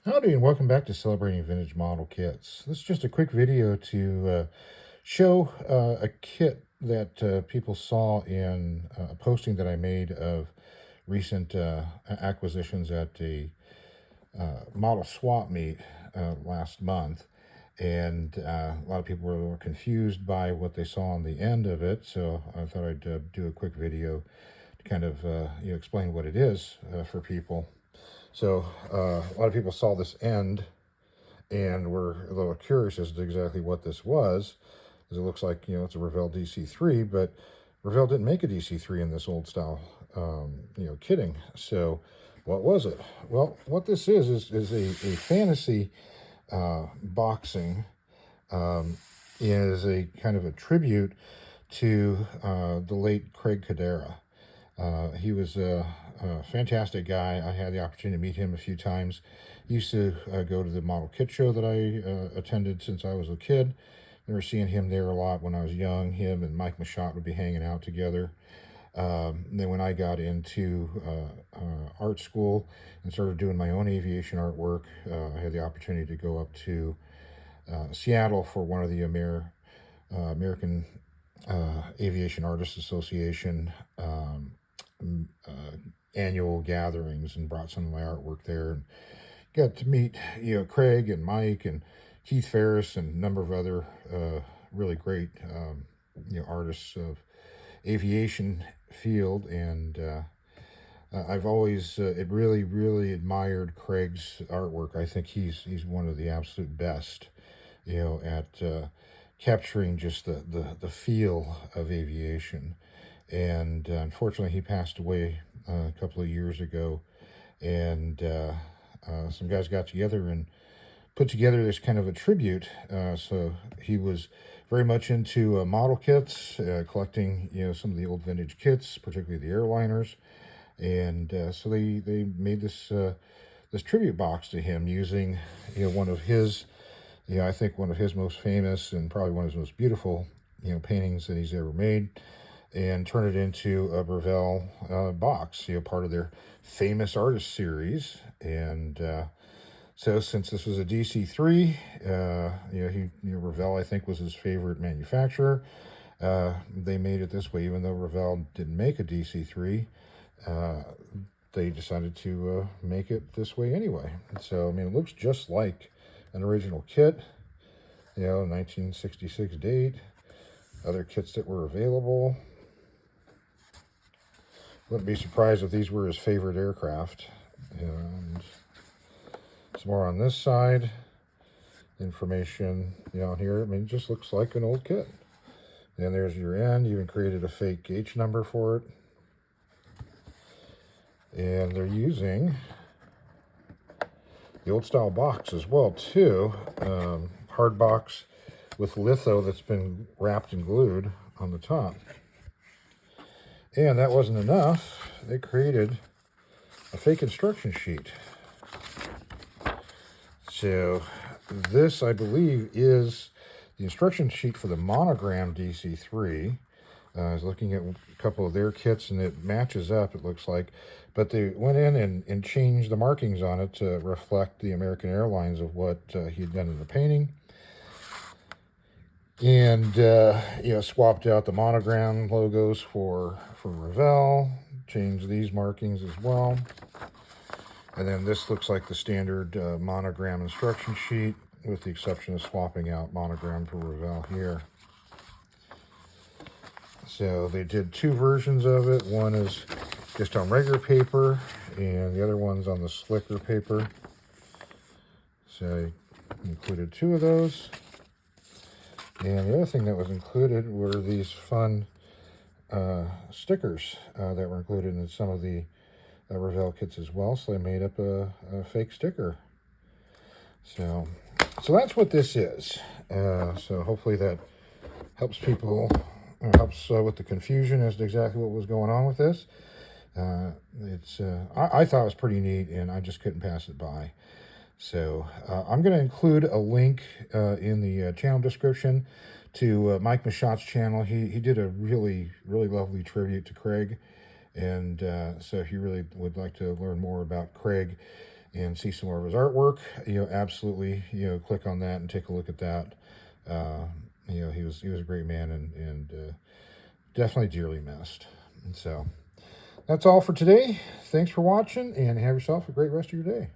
Howdy and welcome back to Celebrating Vintage Model Kits. This is just a quick video to show a kit that people saw in a posting that I made of recent acquisitions at a model swap meet last month. And a lot of people were confused by what they saw on the end of it, so I thought I'd do a quick video to kind of explain what it is for people. So a lot of people saw this end and were a little curious as to exactly what this was, because it looks like, it's a Revell DC-3, but Revell didn't make a DC-3 in this old style, kitting. So what was it? Well, what this is a fantasy boxing, is a kind of a tribute to the late Craig Kodera. He was a fantastic guy. I had the opportunity to meet him a few times. He used to go to the model kit show that I attended since I was a kid. I remember seeing him there a lot when I was young. Him and Mike Machot would be hanging out together. Then when I got into art school and started doing my own aviation artwork, I had the opportunity to go up to Seattle for one of the American Aviation Artists Association annual gatherings, and brought some of my artwork there, and got to meet Craig and Mike and Keith Ferris and a number of other really great artists of aviation field. And I've always really admired Craig's artwork. I think he's one of the absolute best at capturing just the feel of aviation. And unfortunately, he passed away a couple of years ago. And some guys got together and put together this kind of a tribute. So he was very much into model kits, collecting some of the old vintage kits, particularly the airliners. And so they made this tribute box to him using one of his, I think one of his most famous and probably one of his most beautiful paintings that he's ever made, and turn it into a Revell box, part of their famous artist series. And so since this was a DC-3, Revell, I think, was his favorite manufacturer. They made it this way, even though Revell didn't make a DC-3. They decided to make it this way anyway. So, it looks just like an original kit, 1966 date, other kits that were available. Wouldn't be surprised if these were his favorite aircraft. And some more on this side. Information, here. It just looks like an old kit. And there's your end. Even created a fake H number for it. And they're using the old style box as well, too. Hard box with litho that's been wrapped and glued on the top. And that wasn't enough. They created a fake instruction sheet. So this, I believe, is the instruction sheet for the monogram DC-3. I was looking at a couple of their kits, and it matches up, it looks like. But they went in and changed the markings on it to reflect the American Airlines of what he had done in the painting. And, swapped out the monogram logos for Revell, changed these markings as well. And then this looks like the standard monogram instruction sheet, with the exception of swapping out monogram for Revell here. So they did two versions of it. One is just on regular paper, and the other one's on the slicker paper. So I included two of those. And the other thing that was included were these fun stickers that were included in some of the Revell kits as well. So they made up a fake sticker. So that's what this is. So hopefully that helps people, or helps with the confusion as to exactly what was going on with this. I thought it was pretty neat, and I just couldn't pass it by. So I'm going to include a link in the channel description to Mike Machot's channel. He did a really lovely tribute to Craig. And so if you really would like to learn more about Craig, and see some more of his artwork, absolutely, click on that and take a look at that. Uh, he was a great man, and definitely dearly missed. And so that's all for today. Thanks for watching, and have yourself a great rest of your day.